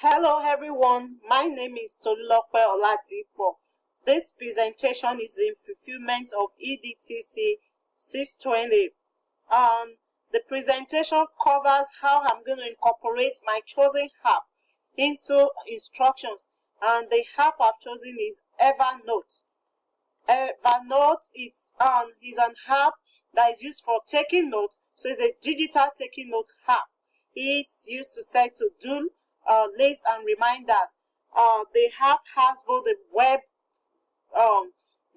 Hello everyone, my name is Tolulope Oladipo. This presentation is in fulfillment of EDTC 620. The presentation covers how I'm going to incorporate my chosen app into instructions, and the app I've chosen is Evernote. Evernote is an app that is used for taking notes, so it's a digital taking note app. It's used to set to-do lists and reminders. The app has both the web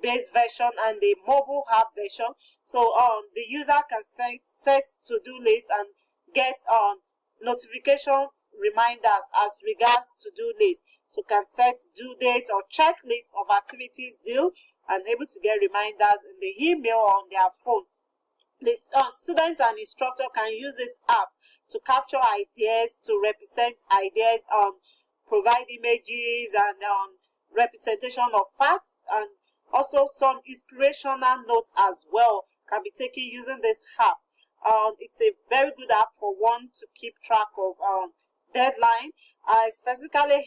based version and the mobile app version. So the user can set to-do lists and get notification reminders as regards to-do lists. So can set due dates or checklists of activities due and able to get reminders in the email or on their phone. The student and instructor can use this app to capture ideas, to represent ideas, provide images and representation of facts, and also some inspirational notes as well can be taken using this app. It's a very good app for one to keep track of deadline. I specifically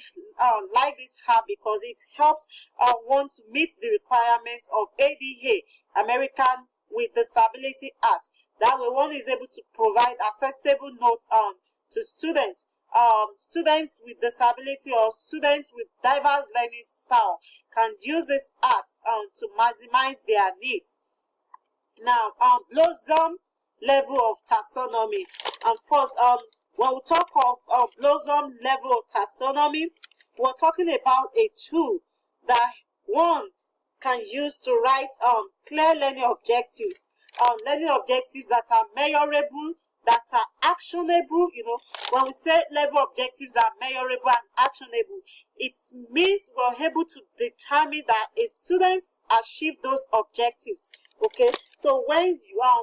like this app because it helps one to meet the requirements of ADA, American with Disability Act. That way one is able to provide accessible notes to students. Students with disability or students with diverse learning style can use this app to maximize their needs. Now, Blossom level of taxonomy. And first, when we talk of Blossom level of taxonomy, we're talking about a tool that one can use to write clear learning objectives that are measurable, that are actionable. When we say level objectives are measurable and actionable, it means we're able to determine that a student achieved those objectives. Okay, so when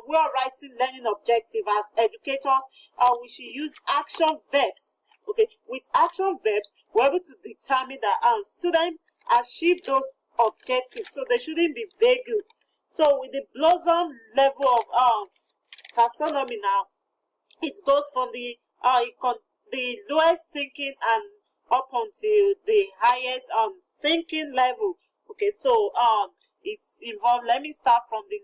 we are writing learning objective as educators, we should use action verbs. Okay, with action verbs, we're able to determine that students achieved those objectives, so they shouldn't be vague. So with the Blossom level of taxonomy now, it goes from the lowest thinking and up until the highest thinking level. Okay, so it's involved. Let me start from the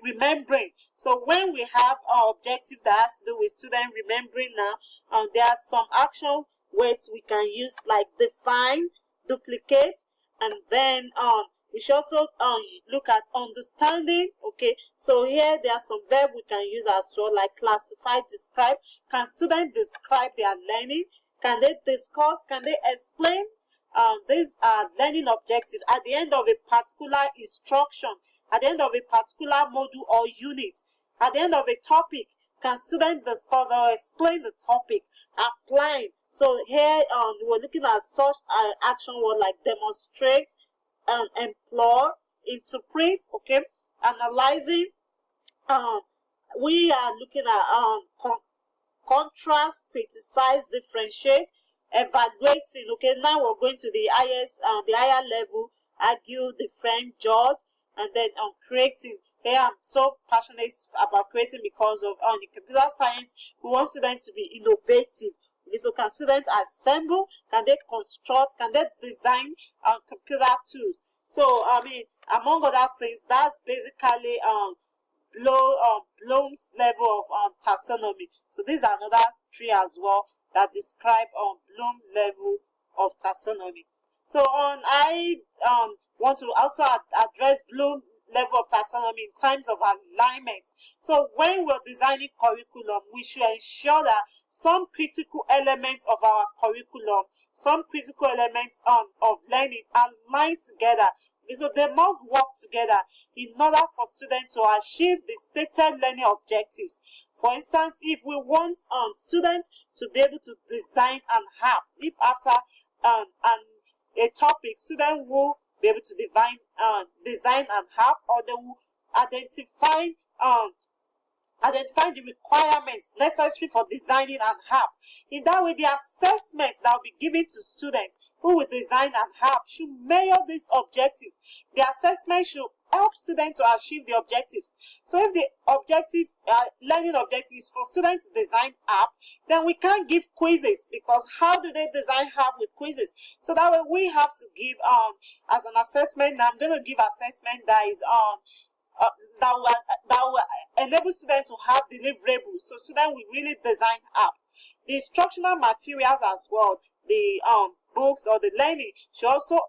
remembering. So when we have our objective that has to do with student remembering now, there are some action words we can use like define, duplicate, and then we should also look at understanding. Okay, so here there are some verbs we can use as well, like classify, describe. Can students describe their learning? Can they discuss? Can they explain? These are learning objectives at the end of a particular instruction, at the end of a particular module or unit, at the end of a topic. Can students discuss or explain the topic? Applying. So here we're looking at such an action word like demonstrate, implore, interpret. Okay, analyzing. We are looking at contrast, criticize, differentiate, evaluating. Okay, now we're going to the higher level: argue, defend, judge, and then creating. Here I'm so passionate about creating because of the computer science. We want students to be innovative. Okay, so can students assemble? Can they construct? Can they design computer tools? So I mean, among other things, that's basically Bloom's level of taxonomy. So these are another three as well that describe Bloom level of taxonomy. So I want to also address Bloom level of taxonomy in terms of alignment. So when we're designing curriculum, we should ensure that some critical elements of our curriculum, some critical elements of learning align together. So they must work together in order for students to achieve the stated learning objectives. For instance, if we want students to be able to design an app, if after a topic, students will be able to design an app, or they will identify the requirements necessary for designing an app. In that way, the assessments that will be given to students who will design an app should measure this objective. The assessment should help students to achieve the objectives. So if the objective, learning objective is for students to design app, then we can't give quizzes, because how do they design app with quizzes? So that way we have to give as an assessment. Now I'm going to give assessment that is that will enable students to have deliverables, so students will really design app. The instructional materials as well, the books or the learning should also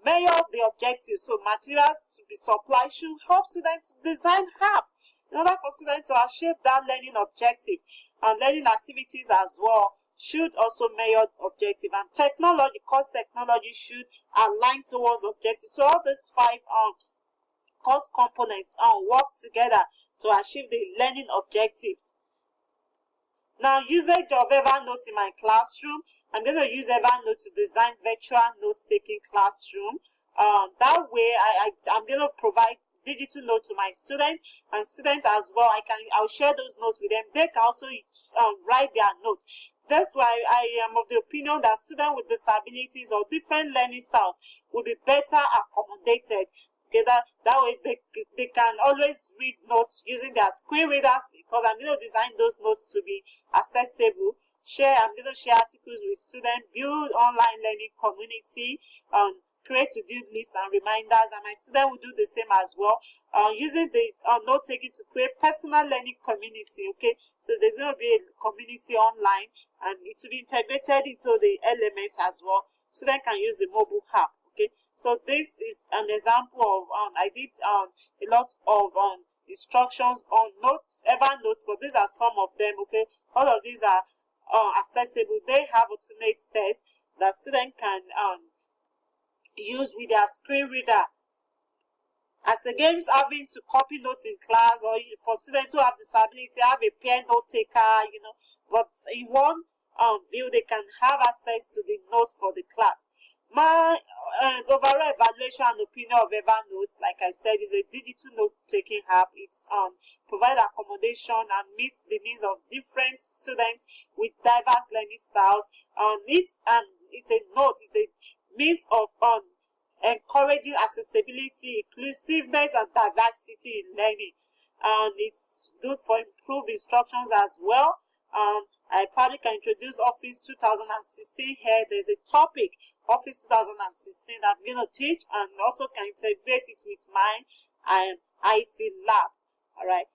measure the objectives. So materials to be supplied should help students to design app in order for students to achieve that learning objective. And learning activities as well should also measure objective, and technology, course technology should align towards objectives. So all these 5 course components work together to achieve the learning objectives. Now, usage of Evernote in my classroom. I'm going to use Evernote to design virtual note-taking classroom. That way, I'm going to provide digital note to my students, and students as well. I'll share those notes with them. They can also write their notes. That's why I am of the opinion that students with disabilities or different learning styles will be better accommodated. Okay, that way they can always read notes using their screen readers, because I'm going to design those notes to be accessible. I'm going to share articles with students, build online learning community, create to-do lists and reminders, and my students will do the same as well, using the note-taking to create personal learning community. Okay, so there's going to be a community online, and it will be integrated into the LMS as well, so they can use the mobile app. Okay, so this is an example of I did a lot of instructions on Evernote, but these are some of them. Okay, all of these are accessible. They have alternate tests that students can use with their screen reader, as against having to copy notes in class, or for students who have disability, have a peer note taker, but in one view they can have access to the notes for the class. My overall evaluation and opinion of Evernote, like I said, is a digital note-taking app. It's provide accommodation and meets the needs of different students with diverse learning styles. It's a means of encouraging accessibility, inclusiveness, and diversity in learning. And it's good for improved instructions as well. I probably can introduce Office 2016 here. There's a topic, Office 2016, that I'm going to teach, and also can integrate it with my IT lab. All right.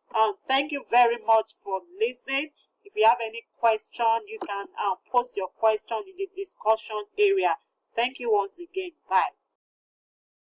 Thank you very much for listening. If you have any question, you can post your question in the discussion area. Thank you once again. Bye.